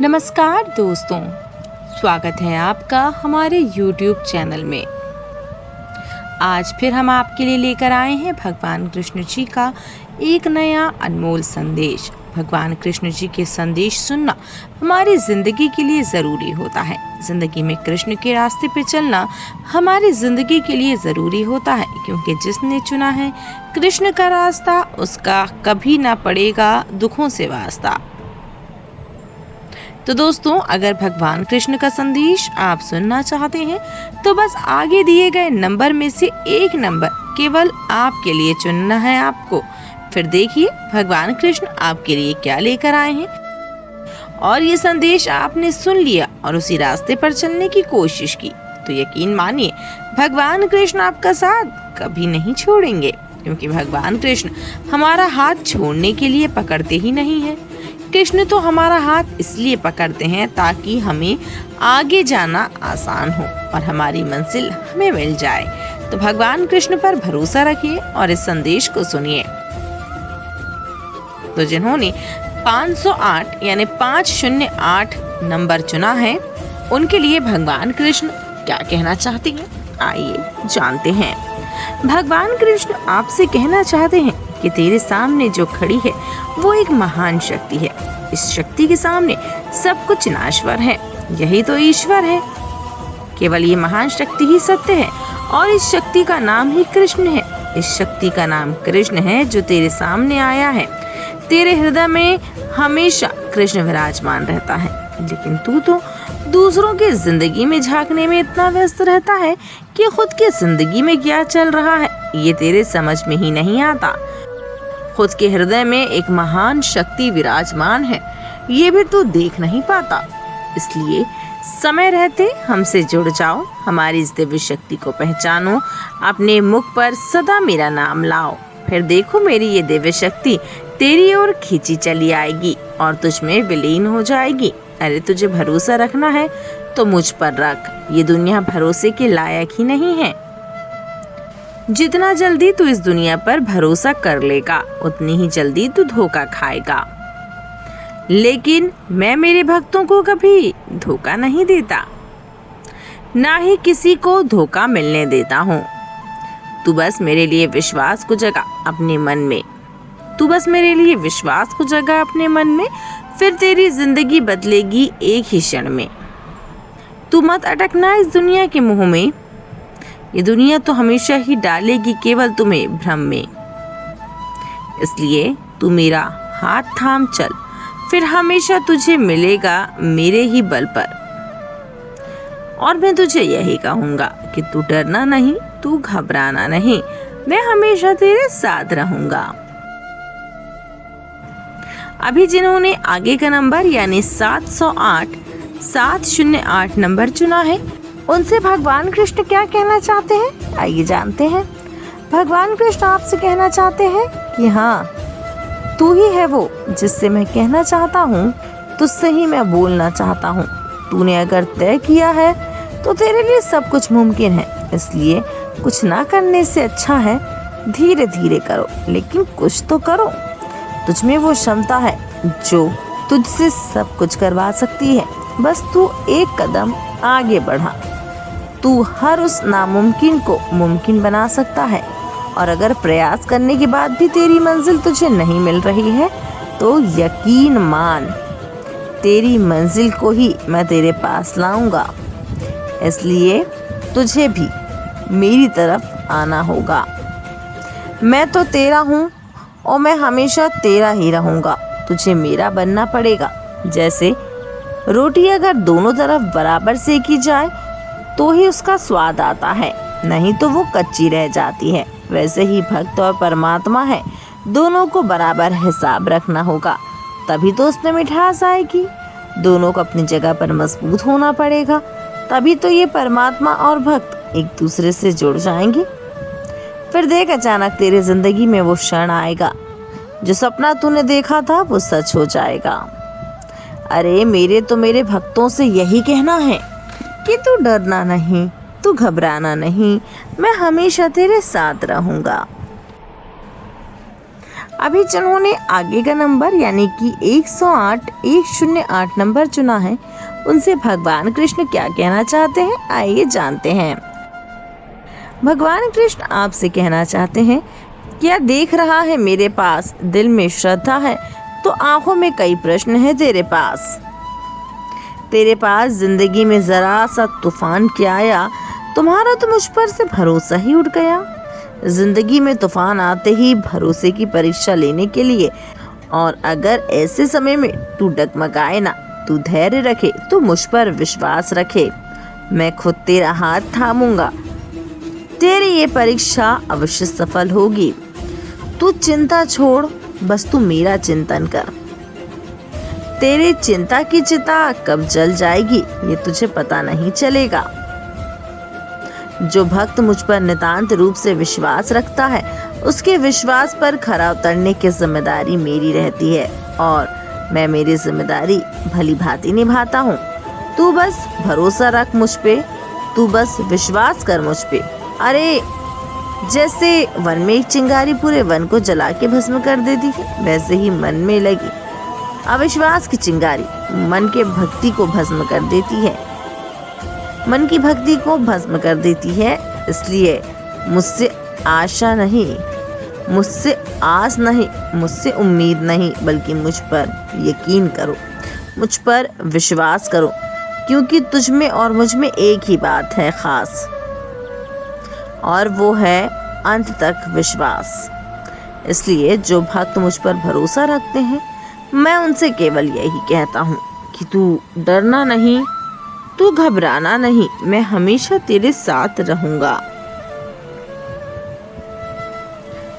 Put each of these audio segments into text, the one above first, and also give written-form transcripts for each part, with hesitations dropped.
नमस्कार दोस्तों, स्वागत है आपका हमारे YouTube चैनल में। आज फिर हम आपके लिए लेकर आए हैं भगवान कृष्ण जी का एक नया अनमोल संदेश। भगवान कृष्ण जी के संदेश सुनना हमारी जिंदगी के लिए ज़रूरी होता है। जिंदगी में कृष्ण के रास्ते पे चलना हमारी जिंदगी के लिए ज़रूरी होता है, क्योंकि जिसने चुना है कृष्ण का रास्ता उसका कभी ना पड़ेगा दुखों से वास्ता। तो दोस्तों, अगर भगवान कृष्ण का संदेश आप सुनना चाहते हैं तो बस आगे दिए गए नंबर में से एक नंबर केवल आपके लिए चुनना है आपको। फिर देखिए भगवान कृष्ण आपके लिए क्या लेकर आए हैं। और ये संदेश आपने सुन लिया और उसी रास्ते पर चलने की कोशिश की तो यकीन मानिए भगवान कृष्ण आपका साथ कभी नहीं छोड़ेंगे, क्योंकि भगवान कृष्ण हमारा हाथ छोड़ने के लिए पकड़ते ही नहीं है। कृष्ण तो हमारा हाथ इसलिए पकड़ते हैं ताकि हमें आगे जाना आसान हो और हमारी मंजिल हमें मिल जाए। तो भगवान कृष्ण पर भरोसा रखिए और इस संदेश को सुनिए। तो जिन्होंने 508 यानी 508 नंबर चुना है उनके लिए भगवान कृष्ण क्या कहना चाहते हैं, आइए जानते हैं। भगवान कृष्ण आपसे कहना चाहते हैं कि तेरे सामने जो खड़ी है वो एक महान शक्ति है। इस शक्ति के सामने सब कुछ नाश्वर है, यही तो ईश्वर है। केवल ये महान शक्ति ही सत्य है और इस शक्ति का नाम ही कृष्ण है। इस शक्ति का नाम कृष्ण है जो तेरे सामने आया है। तेरे हृदय में हमेशा कृष्ण विराजमान रहता है, लेकिन तू तो दूसरों की जिंदगी में झांकने में इतना व्यस्त रहता है कि खुद की जिंदगी में क्या चल रहा है ये तेरे समझ में ही नहीं आता। खुद के हृदय में एक महान शक्ति विराजमान है, ये भी तू देख नहीं पाता। इसलिए समय रहते हमसे जुड़ जाओ, हमारी इस दिव्य शक्ति को पहचानो, अपने मुख पर सदा मेरा नाम लाओ। फिर देखो मेरी ये दिव्य शक्ति तेरी ओर खींची चली आएगी और तुझ में विलीन हो जाएगी। अरे तुझे भरोसा रखना है तो मुझ पर रख, ये दुनिया भरोसे के लायक ही नहीं है। जितना जल्दी तू इस दुनिया पर भरोसा कर लेगा उतनी ही जल्दी तू धोखा खाएगा। लेकिन मैं मेरे भक्तों को कभी धोखा नहीं देता, ना ही किसी को धोखा मिलने देता हूँ। तू बस मेरे लिए विश्वास को जगा अपने मन में, तू बस मेरे लिए विश्वास को जगा अपने मन में, फिर तेरी जिंदगी बदलेगी एक ही क्षण में। तू मत अटकना इस दुनिया के मुंह में, ये दुनिया तो हमेशा ही डालेगी केवल तुम्हें भ्रम में। इसलिए तू मेरा हाथ थाम चल, फिर हमेशा तुझे मिलेगा मेरे ही बल पर। और मैं तुझे यही कहूँगा कि तू डरना नहीं, तू घबराना नहीं, मैं हमेशा तेरे साथ रहूँगा। अभी जिन्होंने आगे का नंबर यानी 708 नंबर चुना है उनसे भगवान कृष्ण क्या कहना चाहते हैं, आइए जानते हैं। भगवान कृष्ण आपसे कहना चाहते हैं कि हाँ, तू ही है वो जिससे मैं कहना चाहता हूँ, तुझसे ही मैं बोलना चाहता हूँ। तूने अगर तय किया है तो तेरे लिए सब कुछ मुमकिन है, इसलिए कुछ ना करने से अच्छा है धीरे धीरे करो, लेकिन कुछ तो करो। तुझ में वो क्षमता है जो तुझसे सब कुछ करवा सकती है, बस तू एक कदम आगे बढ़ा। तू हर उस नामुमकिन को मुमकिन बना सकता है, और अगर प्रयास करने के बाद भी तेरी मंजिल तुझे नहीं मिल रही है तो यकीन मान तेरी मंजिल को ही मैं तेरे पास लाऊंगा। इसलिए तुझे भी मेरी तरफ आना होगा। मैं तो तेरा हूँ और मैं हमेशा तेरा ही रहूँगा। तुझे मेरा बनना पड़ेगा। जैसे रोटी अगर दोनों तरफ बराबर सेकी जाए तो ही उसका स्वाद आता है, नहीं तो वो कच्ची रह जाती है। वैसे ही भक्त और परमात्मा है, दोनों को बराबर हिसाब रखना होगा, तभी तो उसमें मिठास आएगी। दोनों को अपनी जगह पर मजबूत होना पड़ेगा, तभी तो ये परमात्मा और भक्त एक दूसरे से जुड़ जाएंगे। फिर देख अचानक तेरे जिंदगी में वो क्षण आएगा, जो सपना तूने देखा था वो सच हो जाएगा। अरे मेरे भक्तों से यही कहना है कि तू डरना नहीं, तू घबराना नहीं, मैं हमेशा तेरे साथ रहूँगा। अभी जिन्होंने आगे का नंबर यानी कि 108 नंबर चुना है, उनसे भगवान कृष्ण क्या कहना चाहते हैं, आइए जानते हैं। भगवान कृष्ण आपसे कहना चाहते हैं, क्या देख रहा है मेरे पास दिल में श्रद्धा है तो आंखों में कई प्रश्न है तेरे पास जिंदगी में जरा सा तूफान क्या आया, तुम्हारा तो मुझ पर से भरोसा ही उठ गया। जिंदगी में तूफान आते ही भरोसे की परीक्षा लेने के लिए, और अगर ऐसे समय में तू डगमगाए ना, तू धैर्य रखे, तो मुझ पर विश्वास रखे, मैं खुद तेरा हाथ थामूंगा, तेरी ये परीक्षा अवश्य सफल होगी। तू चिंता छोड़, बस तू मेरा चिंतन कर। तेरी चिंता की चिता कब जल जाएगी ये तुझे पता नहीं चलेगा। जो भक्त मुझ पर नितांत रूप से विश्वास रखता है, उसके विश्वास पर खरा उतरने की जिम्मेदारी मेरी रहती है, और मैं मेरी जिम्मेदारी भली भांति निभाता हूँ। तू बस भरोसा रख मुझ पे, तू बस विश्वास कर मुझ पे। अरे जैसे वन में एक चिंगारी पूरे वन को जला के भस्म कर देती है, वैसे ही मन में लगी अविश्वास की चिंगारी मन के भक्ति को भस्म कर देती है, मन की भक्ति को भस्म कर देती है। इसलिए मुझसे आशा नहीं, मुझसे आस नहीं, मुझसे उम्मीद नहीं, बल्कि मुझ पर यकीन करो, मुझ पर विश्वास करो, क्योंकि तुझ में और मुझ में एक ही बात है खास, और वो है अंत तक विश्वास। इसलिए जो भक्त मुझ पर भरोसा रखते हैं, मैं उनसे केवल यही कहता हूँ कि तू डरना नहीं, तू घबराना नहीं, मैं हमेशा तेरे साथ रहूंगा।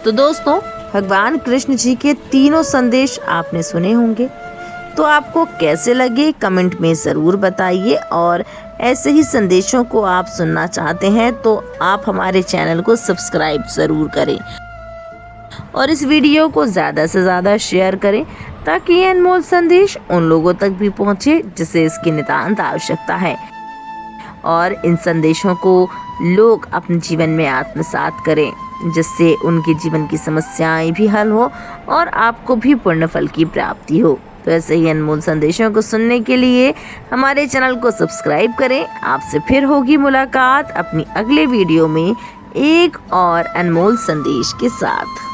तो दोस्तों, भगवान कृष्ण जी के तीनों संदेश आपने सुने होंगे, तो आपको कैसे लगे कमेंट में ज़रूर बताइए, और ऐसे ही संदेशों को आप सुनना चाहते हैं तो आप हमारे चैनल को सब्सक्राइब ज़रूर करें, और इस वीडियो को ज़्यादा से ज़्यादा शेयर करें, ताकि ये अनमोल संदेश उन लोगों तक भी पहुंचे जिसे इसकी नितांत आवश्यकता है, और इन संदेशों को लोग अपने जीवन में आत्मसात करें, जिससे उनके जीवन की समस्याएं भी हल हो और आपको भी पुण्य फल की प्राप्ति हो। तो ऐसे ही अनमोल संदेशों को सुनने के लिए हमारे चैनल को सब्सक्राइब करें। आपसे फिर होगी मुलाकात अपनी अगले वीडियो में एक और अनमोल संदेश के साथ।